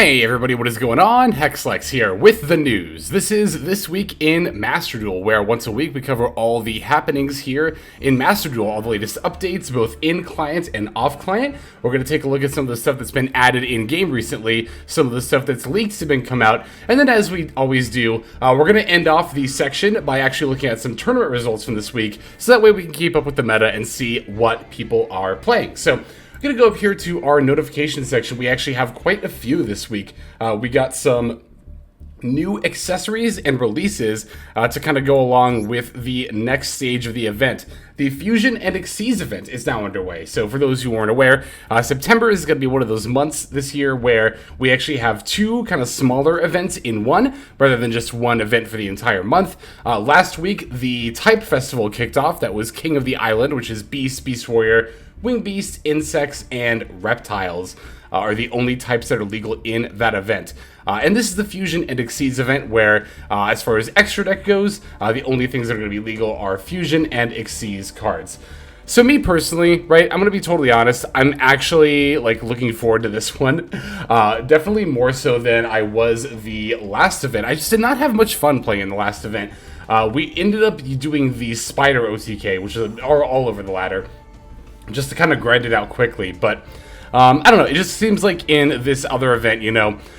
Hey everybody, what is going on? Hexlex here with the news. This is This Week in Master Duel, where once a week we cover all the happenings here in Master Duel, all the latest updates, both in-client and off-client. We're going to take a look at some of the stuff that's been added in-game recently, some of the stuff that's leaked to been come out, and then as we always do, we're going to end off the section by actually looking at some tournament results from this week, so that way we can keep up with the meta and see what people are playing. So, I'm going to go up here to our notification section. We actually have quite a few this week. We got some new accessories and releases to kind of go along with the next stage of the event. The Fusion and Exceeds event is now underway. So for those who aren't aware, September is going to be one of those months this year where we actually have two kind of smaller events in one, rather than just one event for the entire month. Last week, the Type Festival kicked off. That was King of the Island, which is Beast, Beast Warrior, Winged Beasts, insects, and reptiles are the only types that are legal in that event. And this is the Fusion and Exceeds event where, as far as extra deck goes, the only things that are going to be legal are Fusion and Exceeds cards. So me personally, right, I'm going to be totally honest, I'm actually, looking forward to this one. Definitely more so than I was the last event. I just did not have much fun playing in the last event. We ended up doing the Spider OTK, which are all over the ladder, just to kind of grind it out quickly, but I don't know, it just seems like in this other event,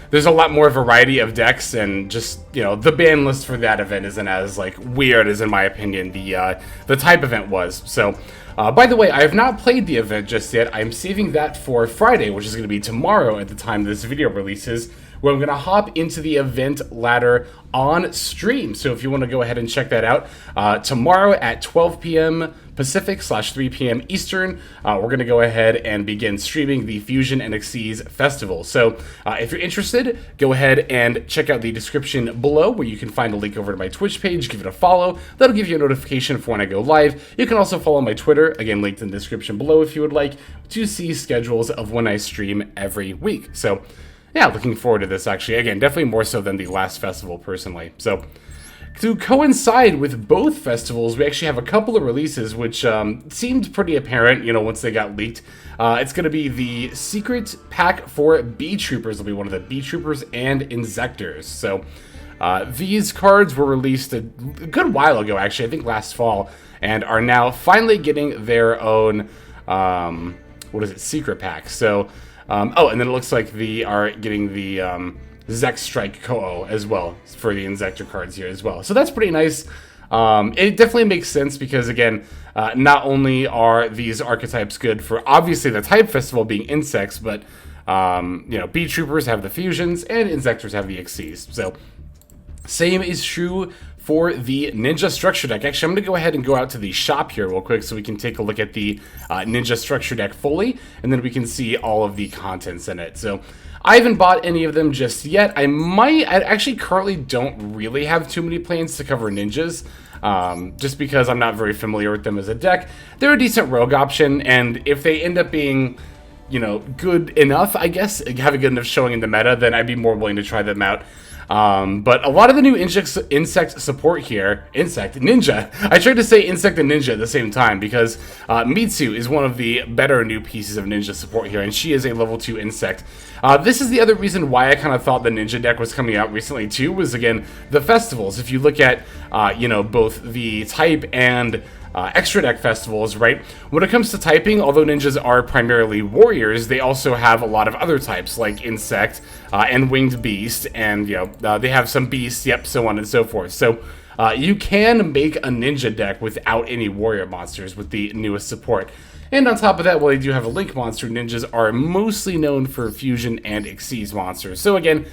there's a lot more variety of decks, and just, the ban list for that event isn't as, weird as, in my opinion, the Type event was. So, by the way, I have not played the event just yet. I'm saving that for Friday, which is going to be tomorrow at the time this video releases, where I'm going to hop into the event ladder on stream. So if you want to go ahead and check that out, tomorrow at 12 p.m. Pacific / 3 p.m. Eastern, we're going to go ahead and begin streaming the Fusion and Exceeds Festival. So if you're interested, go ahead and check out the description below where you can find a link over to my Twitch page. Give it a follow. That'll give you a notification for when I go live. You can also follow my Twitter, again linked in the description below if you would like to see schedules of when I stream every week. So yeah, looking forward to this actually. Again, definitely more so than the last festival personally. So to coincide with both festivals, we actually have a couple of releases which seemed pretty apparent, once they got leaked. It's going to be the secret pack for Bee Troopers. It'll be one of the Bee Troopers and Insectors. So these cards were released a good while ago, actually, I think last fall, and are now finally getting their own, secret pack. So, oh, and then it looks like they are getting the Zek Strike Ko-Oh as well for the Insector cards here as well. So that's pretty nice. It definitely makes sense because, again, not only are these archetypes good for, obviously, the Type Festival being insects, but, Bee Troopers have the Fusions and Insectors have the Exceeds. So same is true for the Ninja Structure deck. Actually, I'm going to go ahead and go out to the shop here real quick so we can take a look at the Ninja Structure deck fully, and then we can see all of the contents in it. So I haven't bought any of them just yet. I actually currently don't really have too many plans to cover ninjas, just because I'm not very familiar with them as a deck. They're a decent rogue option, and if they end up being, good enough, I guess, have a good enough showing in the meta, then I'd be more willing to try them out. But a lot of the new insect support here, Ninja. I tried to say insect and ninja at the same time because Mitsu is one of the better new pieces of ninja support here, and she is a level 2 insect. This is the other reason why I kind of thought the ninja deck was coming out recently too, was again, the festivals. If you look at, both the Type and extra deck festivals, right? When it comes to typing, although ninjas are primarily warriors, they also have a lot of other types like insect and winged beast, and they have some beasts, so on and so forth. So you can make a ninja deck without any warrior monsters with the newest support. And on top of that, while they do have a link monster, ninjas are mostly known for Fusion and Exceeds monsters. So again,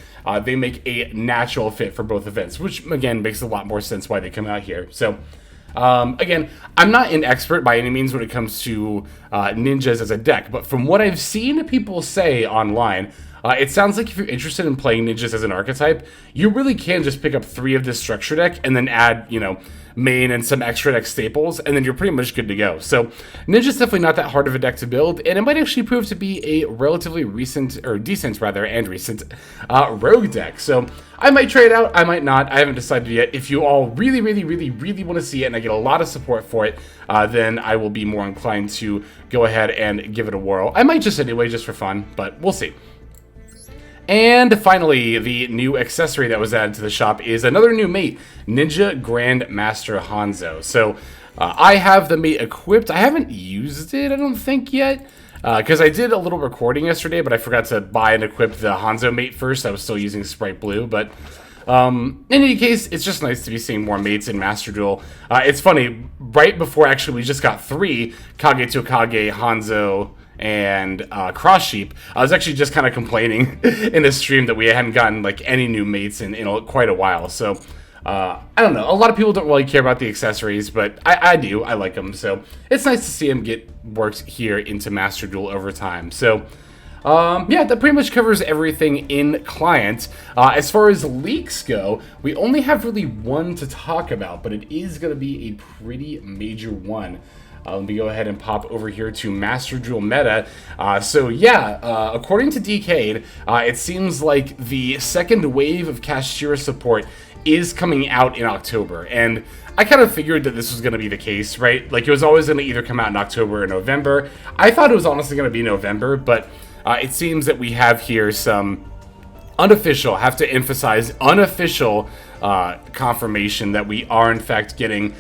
they make a natural fit for both events, which again makes a lot more sense why they come out here. So again, I'm not an expert by any means when it comes to ninjas as a deck, but from what I've seen people say online, it sounds like if you're interested in playing ninjas as an archetype, you really can just pick up 3 of this structure deck and then add, main and some extra deck staples, and then you're pretty much good to go. So ninja's definitely not that hard of a deck to build, and it might actually prove to be a relatively decent rogue deck. So I might try it out, I might not, I haven't decided yet. If you all really want to see it and I get a lot of support for it, then I will be more inclined to go ahead and give it a whirl. I might just anyway, just for fun, but we'll see. And finally, the new accessory that was added to the shop is another new mate, Ninja Grandmaster Hanzo. So I have the mate equipped. I haven't used it, I don't think, yet. Because I did a little recording yesterday, but I forgot to buy and equip the Hanzo mate first. I was still using Sprite Blue, but in any case, it's just nice to be seeing more mates in Master Duel. It's funny, right before actually we just got 3, Kage to Kage, Hanzo, and Cross Sheep, I was actually just kind of complaining in a stream that we hadn't gotten like any new mates in quite a while. So I don't know. A lot of people don't really care about the accessories, but I do. I like them. So it's nice to see them get worked here into Master Duel over time. So yeah, that pretty much covers everything in client. As far as leaks go, we only have really one to talk about, but it is going to be a pretty major one. Let me go ahead and pop over here to Master Duel Meta. So yeah, according to Decade, it seems like the second wave of Kashtira support is coming out in October. And I kind of figured that this was going to be the case, right? Like, it was always going to either come out in October or November. I thought it was honestly going to be November, but it seems that we have here some unofficial, have to emphasize, unofficial confirmation that we are in fact getting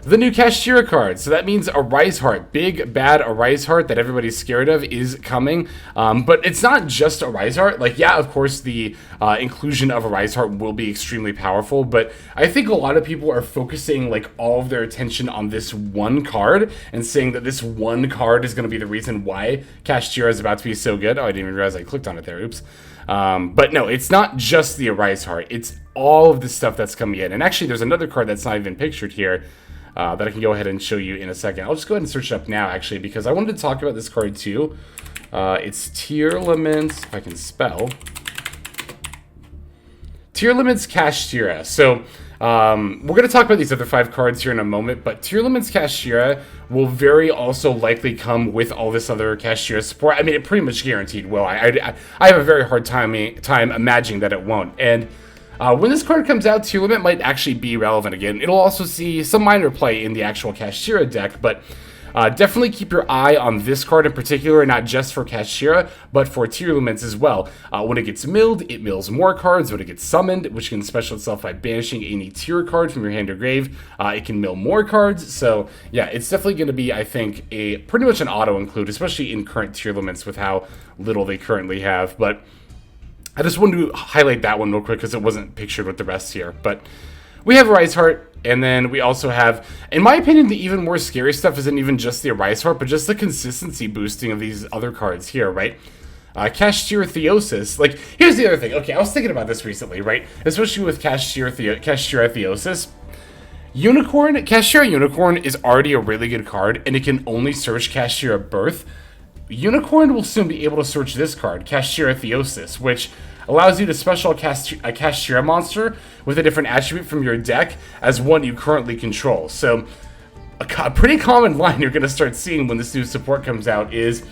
the new Kashtira card. So that means Arise Heart, big bad Arise Heart that everybody's scared of, is coming. But it's not just Arise Heart. Like, yeah, of course, the inclusion of Arise Heart will be extremely powerful, but I think a lot of people are focusing like all of their attention on this one card and saying that this one card is going to be the reason why Kashtira is about to be so good. Oh, I didn't even realize I clicked on it there. Oops. But no, it's not just the Arise Heart. It's all of the stuff that's coming in. And actually, there's another card that's not even pictured here that I can go ahead and show you in a second. I'll just go ahead and search it up now, actually, because I wanted to talk about this card too. It's Tearlament's, if I can spell. Tearlament's Kashtira. So we're going to talk about these other 5 cards here in a moment, but Tearlament's Kashtira will very also likely come with all this other Kashtira support. I mean, it pretty much guaranteed will. I have a very hard time imagining that it won't. And when this card comes out, Tearlament might actually be relevant again. It'll also see some minor play in the actual Kashtira deck, but definitely keep your eye on this card in particular, not just for Kashtira, but for Tearlaments as well. When it gets milled, it mills more cards. When it gets summoned, which can special itself by banishing any Tear card from your hand or grave, it can mill more cards. So yeah, it's definitely going to be, I think, a pretty much an auto include, especially in current Tearlaments with how little they currently have. But I just wanted to highlight that one real quick because it wasn't pictured with the rest here. But we have Arise Heart, and then we also have, in my opinion, the even more scary stuff isn't even just the Arise Heart, but just the consistency boosting of these other cards here, right? Kashtira Theosis. Like, here's the other thing. Okay, I was thinking about this recently, right? Especially with Kashtira Theosis. Kashtira Unicorn is already a really good card, and it can only search Kashtira Birth. Unicorn will soon be able to search this card, Kashtira Theosis, which allows you to special cast a Kashtira monster with a different attribute from your deck as one you currently control. So a pretty common line you're going to start seeing when this new support comes out is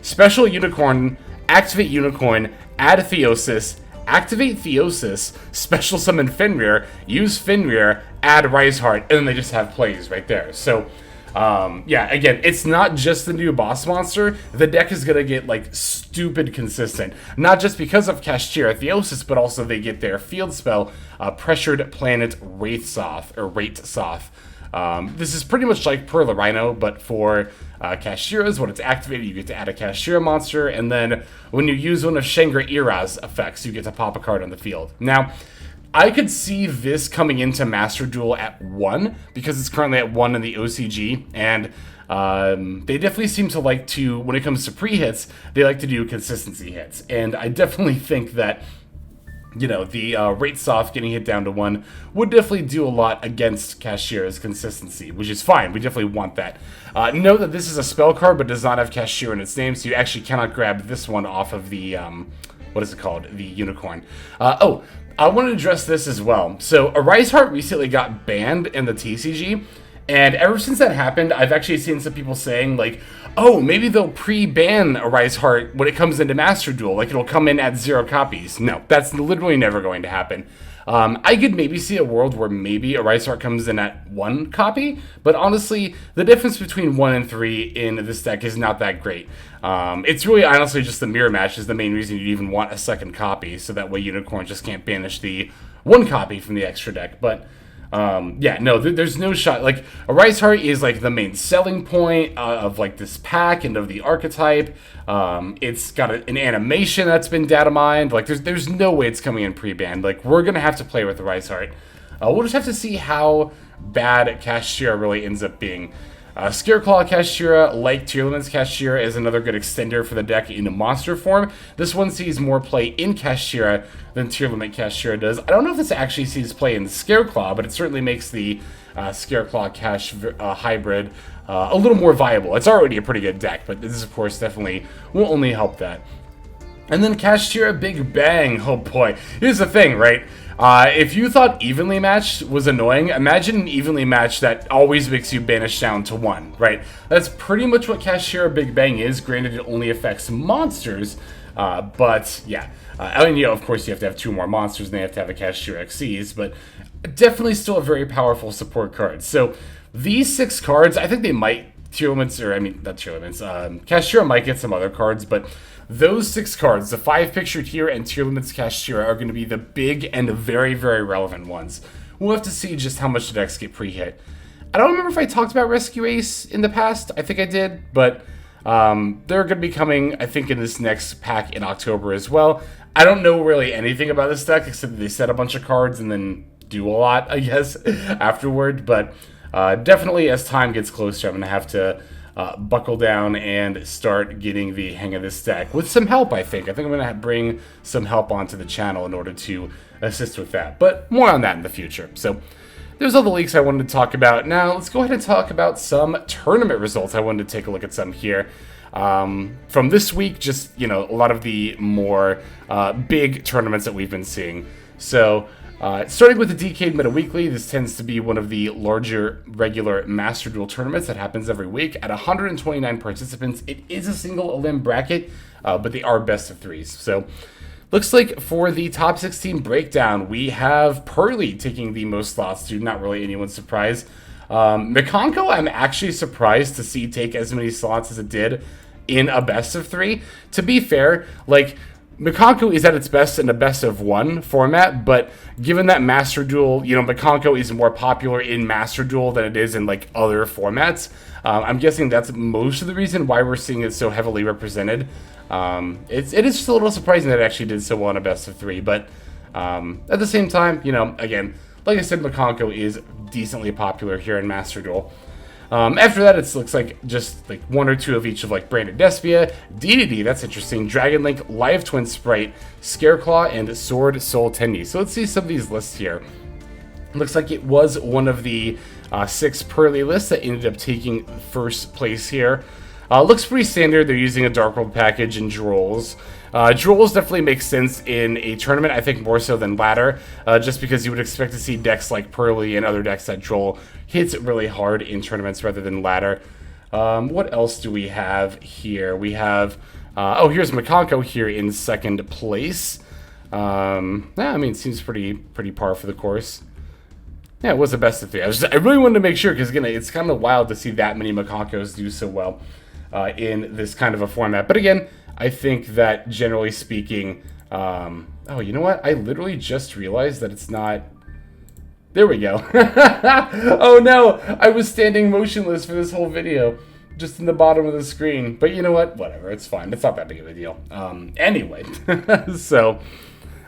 special Unicorn, activate Unicorn, add Theosis, activate Theosis, special summon Fenrir, use Fenrir, add Rise Heart, and then they just have plays right there. So yeah, again, it's not just the new boss monster. The deck is gonna get like stupid consistent, not just because of Kashtira Theosis, but also they get their field spell, Pressured Planet Wraithsoth. This is pretty much like Perla Rhino, but for Kashtira's, when it's activated, you get to add a Kashtira monster, and then when you use one of Shangri-Ira's effects, you get to pop a card on the field. Now, I could see this coming into Master Duel at 1, because it's currently at 1 in the OCG, and they definitely seem to like to, when it comes to pre-hits, they like to do consistency hits. And I definitely think that, you know, the Wraithsoth getting hit down to 1 would definitely do a lot against Kashtira's consistency, which is fine. We definitely want that. Know that this is a spell card, but does not have Kashtira in its name, so you actually cannot grab this one off of the, what is it called? The Unicorn. Oh, I want to address this as well. So, Arise Heart recently got banned in the TCG, and ever since that happened, I've actually seen some people saying, like, oh, maybe they'll pre-ban Arise Heart when it comes into Master Duel, like it'll come in at 0 copies. No, that's literally never going to happen. I could maybe see a world where maybe a Rice Heart comes in at 1 copy, but honestly, the difference between 1 and 3 in this deck is not that great. It's really honestly just the mirror match is the main reason you'd even want a second copy, so that way Unicorn just can't banish the 1 copy from the extra deck. But yeah, no, there's no shot. Like, a Rice Heart is like the main selling point of like this pack and of the archetype. It's got an animation that's been data mined. Like, there's no way it's coming in pre-banned. Like, we're gonna have to play with the Rice Heart. We'll just have to see how bad Kashtira really ends up being. Scareclaw Kashtira, like Tearlament's Kashtira, is another good extender for the deck in monster form. This one sees more play in Kashtira than Tearlament Kashtira does. I don't know if this actually sees play in Scareclaw, but it certainly makes the Scareclaw Cash hybrid a little more viable. It's already a pretty good deck, but this, of course, definitely will only help that. And then Kashtira Big Bang. Oh boy. Here's the thing, right? If you thought evenly matched was annoying, imagine an evenly matched that always makes you banish down to 1, right? That's pretty much what Kashtira Big Bang is. Granted, it only affects monsters, but yeah. And, you know, of course, you have to have 2 more monsters, and they have to have a Kashtira Xyz, but definitely still a very powerful support card. So these 6 cards, I think they might, Tearlament's, or I mean, not Tearlament's, Kashtira might get some other cards, but those 6 cards, the 5 pictured here and Tearlament's Kashtira, are going to be the big and very, very relevant ones. We'll have to see just how much the decks get pre-hit. I don't remember if I talked about Rescue Ace in the past. I think I did, but they're going to be coming, I think, in this next pack in October as well. I don't know really anything about this deck, except that they set a bunch of cards and then do a lot, I guess, afterward. But definitely as time gets closer, I'm going to have to buckle down and start getting the hang of this deck with some help. I think I'm going to bring some help onto the channel in order to assist with that, but more on that in the future. So there's all the leaks I wanted to talk about. Now let's go ahead and talk about some tournament results. I wanted to take a look at some here from this week, just, you know, a lot of the more big tournaments that we've been seeing. So starting with the Decade Meta Weekly, this tends to be one of the larger regular Master Duel tournaments that happens every week. At 129 participants, it is a single elim bracket, but they are best of 3s. So looks like for the top 16 breakdown, we have Pearly taking the most slots, to not really anyone's surprise. Mikonko, I'm actually surprised to see take as many slots as it did in a best of 3. To be fair, like, Mikonko is at its best in a best of 1 format, but given that Master Duel, you know, Mikonko is more popular in Master Duel than it is in, like, other formats. I'm guessing that's most of the reason why we're seeing it so heavily represented. It is just a little surprising that it actually did so well in a best of 3, but at the same time, you know, again, like I said, Mikonko is decently popular here in Master Duel. After that, it looks like just like 1 or 2 of each of like Branded Despia, DDD, that's interesting, Dragon Link, Live Twin Sprite, Scareclaw, and Sword Soul Tenyi. So let's see some of these lists here. Looks like it was one of the 6 Pearly lists that ended up taking first place here. Looks pretty standard. They're using a Dark World package and Drolls. Drolls definitely makes sense in a tournament, I think more so than ladder, just because you would expect to see decks like Pearly and other decks that Droll hits really hard in tournaments rather than ladder. What else do we have here? We have, oh, here's Mikonko here in second place. Yeah, I mean, it seems pretty par for the course. Yeah, it was the best of 3. I really wanted to make sure, because again, it's kind of wild to see that many Mikonkos do so well in this kind of a format. But again, I think that generally speaking, oh, you know what? I literally just realized that it's not. There we go. Oh no, I was standing motionless for this whole video, just in the bottom of the screen. But you know what? Whatever, it's fine. It's not that big of a deal. Anyway, so,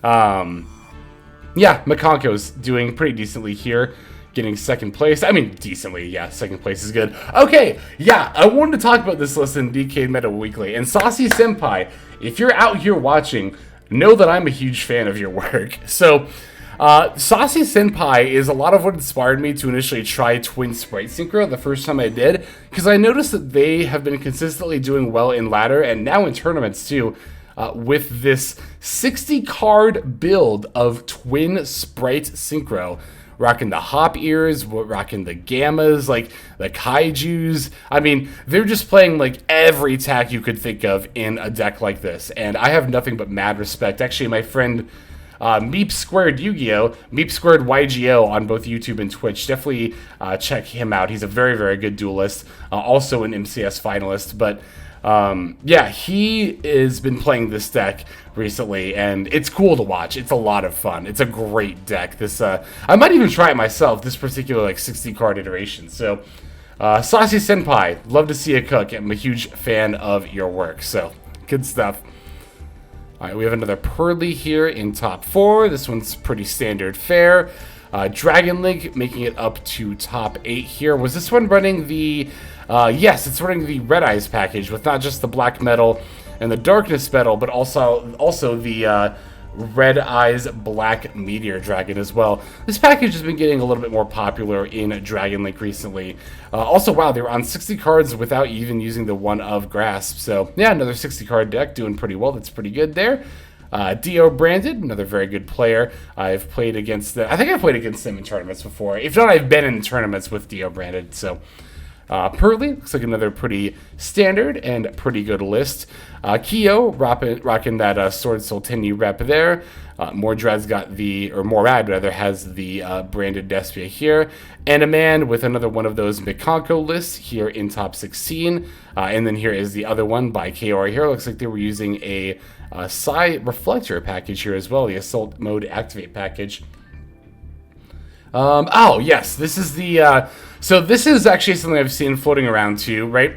yeah, Mikonko's doing pretty decently here, getting second place. I mean, decently, yeah, second place is good. Okay, yeah, I wanted to talk about this list in Decade Meta Weekly. And Saucy Senpai, if you're out here watching, know that I'm a huge fan of your work. So, Saucy Senpai is a lot of what inspired me to initially try Twin Sprite Synchro the first time I did, because I noticed that they have been consistently doing well in ladder, and now in tournaments too, with this 60 card build of Twin Sprite Synchro. Rocking the Hop Ears, rocking the Gammas, like the Kaijus. I mean, they're just playing like every attack you could think of in a deck like this. And I have nothing but mad respect. Actually, my friend Meep Squared Yu-Gi-Oh, Meep Squared YGO on both YouTube and Twitch. Definitely check him out. He's a very, very good duelist, also an MCS finalist. But yeah, he has been playing this deck recently, and it's cool to watch. It's a lot of fun. It's a great deck. This I might even try it myself, this particular like 60 card iteration. So Saucy Senpai, love to see you cook. I'm a huge fan of your work. So good stuff. All right, we have another Pearly here in top 4. This one's pretty standard fare. Dragon Link making it up to top 8 here. Was this one running the... yes, it's running the Red Eyes package with not just the Black Metal and the Darkness Metal, but also the Red Eyes Black Meteor Dragon as well. This package has been getting a little bit more popular in Dragon Link recently. Also, wow, they were on 60 cards without even using the one of Grasp. So, yeah, another 60 card deck doing pretty well. That's pretty good there. Dio Branded, another very good player. I've played against them. I think I've played against them in tournaments before. If not, I've been in tournaments with Dio Branded. So, Pearly, looks like another pretty standard and pretty good list. Kyo, rocking that Sword Sultani rep there. Mordrad's got the, or Morad rather, has the branded Despia here. And a man with another one of those Mikanko lists here in top 16. And then here is the other one by Kaori here. Looks like they were using a Psy Reflector package here as well, the Assault Mode Activate package. Oh, yes, this is the, so this is actually something I've seen floating around too, right?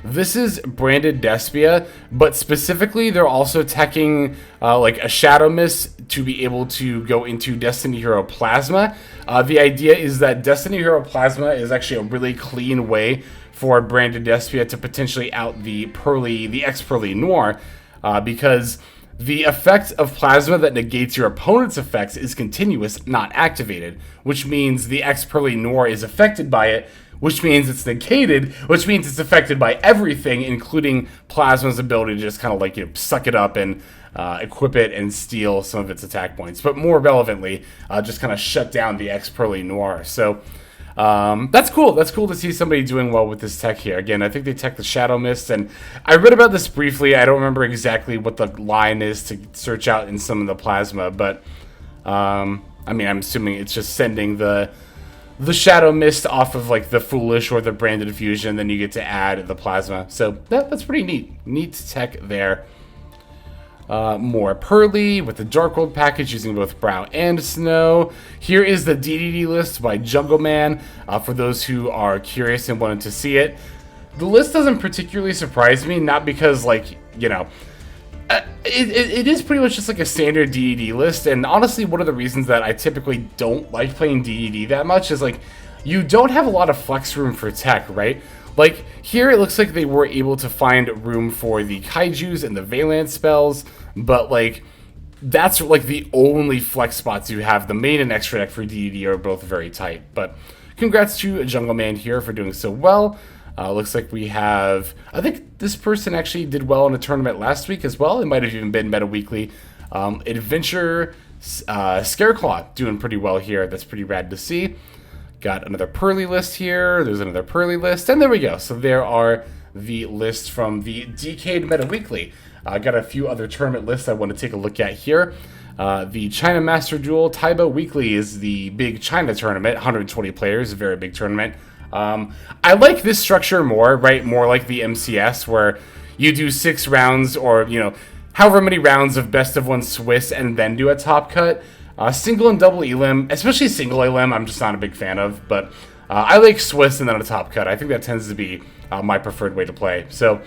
This is branded Despia, but specifically they're also teching like a Shadow Mist to be able to go into Destiny Hero Plasma. The idea is that Destiny Hero Plasma is actually a really clean way for branded Despia to potentially out the Pearly, the X-Pearly Noir, because the effect of Plasma that negates your opponent's effects is continuous, not activated, which means the X-Pearly Noir is affected by it, which means it's negated, which means it's affected by everything, including Plasma's ability to just kind of like, you know, suck it up and equip it and steal some of its attack points. But more relevantly, just kind of shut down the X-Pearly Noir. So that's cool. That's cool to see somebody doing well with this tech here. Again, I think they tech the Shadow Mist, and I read about this briefly. I don't remember exactly what the line is to search out in some of the Plasma, but I mean, I'm assuming it's just sending the Shadow Mist off of like the Foolish or the Branded Fusion, then you get to add the Plasma. So that's pretty neat. Neat tech there. More Pearly with the Dark World package using both Brow and Snow. Here is the DDD list by Jungle Man, for those who are curious and wanted to see it. The list doesn't particularly surprise me, not because, like, you know, it is pretty much just like a standard DDD list, and honestly, one of the reasons that I typically don't like playing DDD that much is, like, you don't have a lot of flex room for tech, right? Like, here it looks like they were able to find room for the Kaijus and the Valant spells, but, like, that's, like, the only flex spots you have. The main and extra deck for DDD are both very tight, but congrats to Jungle Man here for doing so well. Looks like we have, I think this person actually did well in a tournament last week as well. It might have even been Meta Weekly. Adventure Scareclaw doing pretty well here. That's pretty rad to see. Got another Pearly list here. There's another Pearly list. And there we go. So there are the lists from the Decade Meta Weekly. I got a few other tournament lists I want to take a look at here. The China Master Duel Taiba Weekly is the big China tournament. 120 players, a very big tournament. I like this structure more, right? More like the MCS, where you do 6 rounds or, you know, however many rounds of best of 1 Swiss and then do a top cut. Single and double elim, especially single elim, I'm just not a big fan of, but I like Swiss and then a top cut. I think that tends to be my preferred way to play. So,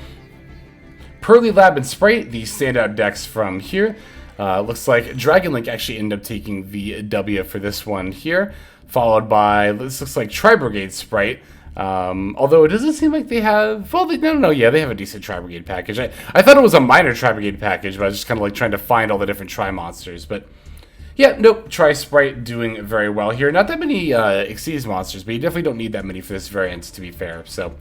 Pearly Lab and Sprite, the standout decks from here. Looks like Dragon Link actually ended up taking the W for this one here, followed by, this looks like Tri-Brigade Sprite. Although it doesn't seem like they have, well, no, yeah, they have a decent Tri-Brigade package. I thought it was a minor Tri-Brigade package, but I was just kind of like trying to find all the different Tri-monsters, but yeah, nope, Tri-Sprite doing very well here. Not that many Xyz monsters, but you definitely don't need that many for this variant, to be fair. So,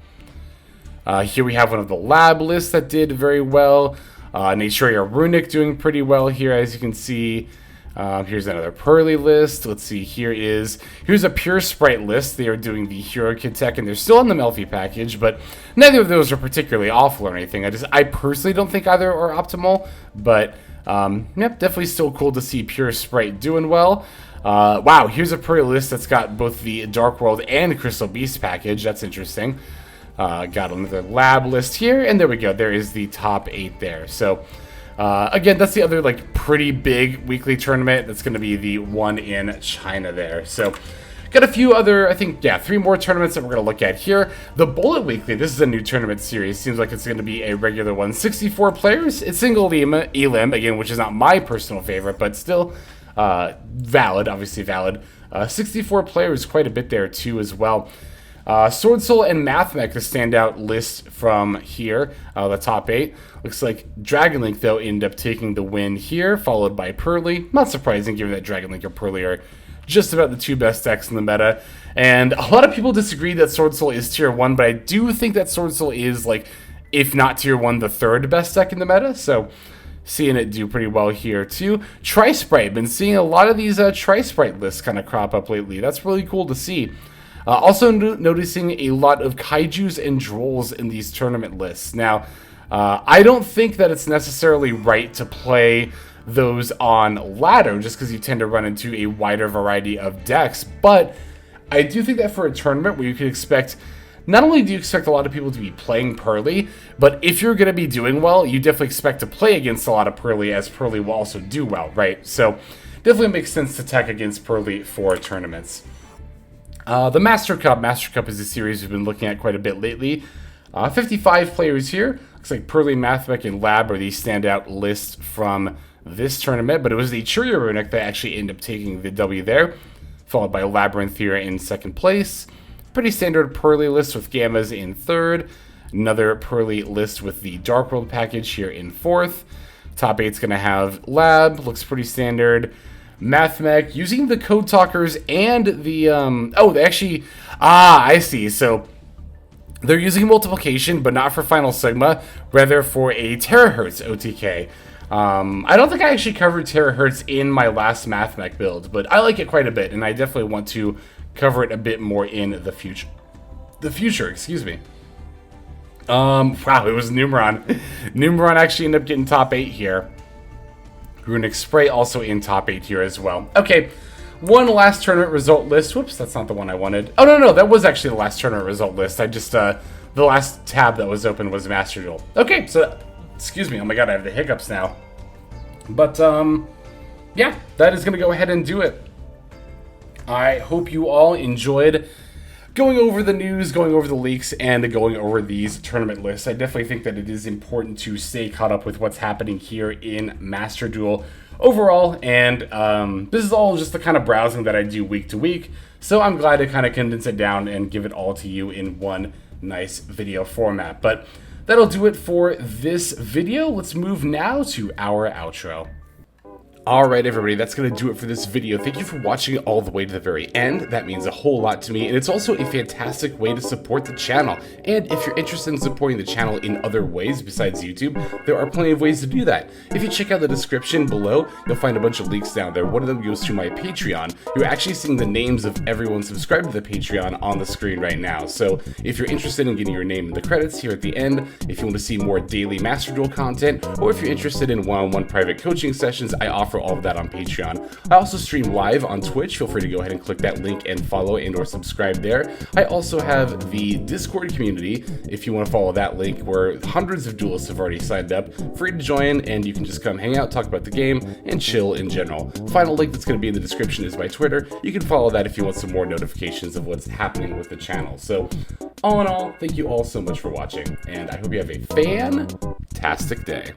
here we have one of the lab lists that did very well. Naturia Runic doing pretty well here, as you can see. Here's another Pearly list. Let's see, here's a Pure Sprite list. They are doing the Hero Kid Tech, and they're still on the Melfi package, but neither of those are particularly awful or anything. I personally don't think either are optimal, but yep, definitely still cool to see Pure Sprite doing well. Wow, here's a Pearly list that's got both the Dark World and Crystal Beast package. That's interesting. Got another lab list here, and there we go. There is the top 8 there. So, again, that's the other, like, pretty big weekly tournament. That's going to be the one in China there. So, got a few other, I think, yeah, 3 more tournaments that we're going to look at here. The Bullet Weekly, this is a new tournament series. Seems like it's going to be a regular one. 64 players. It's single elim, again, which is not my personal favorite, but still valid, obviously valid. 64 players, quite a bit there, too, as well. Sword Soul and Mathmech, the standout list from here, the top 8. Looks like Dragon Link, though, ended up taking the win here, followed by Pearly. Not surprising, given that Dragon Link and Pearly are just about the 2 best decks in the meta. And a lot of people disagree that Sword Soul is tier 1, but I do think that Sword Soul is, like, if not tier 1, the 3rd best deck in the meta. So, seeing it do pretty well here, too. Tri-Sprite, been seeing a lot of these Tri-Sprite lists kind of crop up lately. That's really cool to see. Also noticing a lot of kaijus and drolls in these tournament lists. Now, I don't think that it's necessarily right to play those on ladder just because you tend to run into a wider variety of decks, but I do think that for a tournament where you can expect, not only do you expect a lot of people to be playing Pearly, but if you're going to be doing well, you definitely expect to play against a lot of Pearly, as Pearly will also do well, right? So, definitely makes sense to tech against Pearly for tournaments. The Master Cup is a series we've been looking at quite a bit lately. 55 players here. Looks like Pearly, Mathmech, and Lab are the standout lists from this tournament, but it was the Churio Runic that actually ended up taking the W there, followed by Labyrinthia in 2nd place. Pretty standard Pearly list with Gammas in 3rd. Another Pearly list with the Dark World package here in 4th. Top 8's going to have Lab, looks pretty standard. Mathmech, using the Code Talkers and the, I see. So, they're using multiplication, but not for Final Sigma, rather for a Terahertz OTK. I don't think I actually covered Terahertz in my last Mathmech build, but I like it quite a bit, and I definitely want to cover it a bit more in the future. Excuse me. Wow, it was Numeron. Numeron actually ended up getting top 8 here. Runic Spray also in top 8 here as well. Okay, one last tournament result list. Whoops, that's not the one I wanted. Oh, no, that was actually the last tournament result list. I just, the last tab that was open was Master Duel. Okay, so, excuse me. Oh my god, I have the hiccups now. But, yeah, that is going to go ahead and do it. I hope you all enjoyed going over the news, going over the leaks, and going over these tournament lists. I definitely think that it is important to stay caught up with what's happening here in Master Duel overall, and this is all just the kind of browsing that I do week to week, so I'm glad to kind of condense it down and give it all to you in one nice video format. But that'll do it for this video. Let's move now to our outro. Alright everybody, that's going to do it for this video. Thank you for watching it all the way to the very end. That means a whole lot to me, and it's also a fantastic way to support the channel. And if you're interested in supporting the channel in other ways besides YouTube, there are plenty of ways to do that. If you check out the description below, you'll find a bunch of links down there. One of them goes to my Patreon. You're actually seeing the names of everyone subscribed to the Patreon on the screen right now. So if you're interested in getting your name in the credits here at the end, if you want to see more daily Master Duel content, or if you're interested in one-on-one private coaching sessions, I offer all of that on Patreon. I also stream live on Twitch. Feel free to go ahead and click that link and follow and or subscribe there. I also have the Discord community, if you want to follow that link, where hundreds of duelists have already signed up. Free to join, and you can just come hang out, talk about the game, and chill in general. Final link that's going to be in the description is my Twitter. You can follow that if you want some more notifications of what's happening with the channel. So, all in all, thank you all so much for watching, and I hope you have a fantastic day.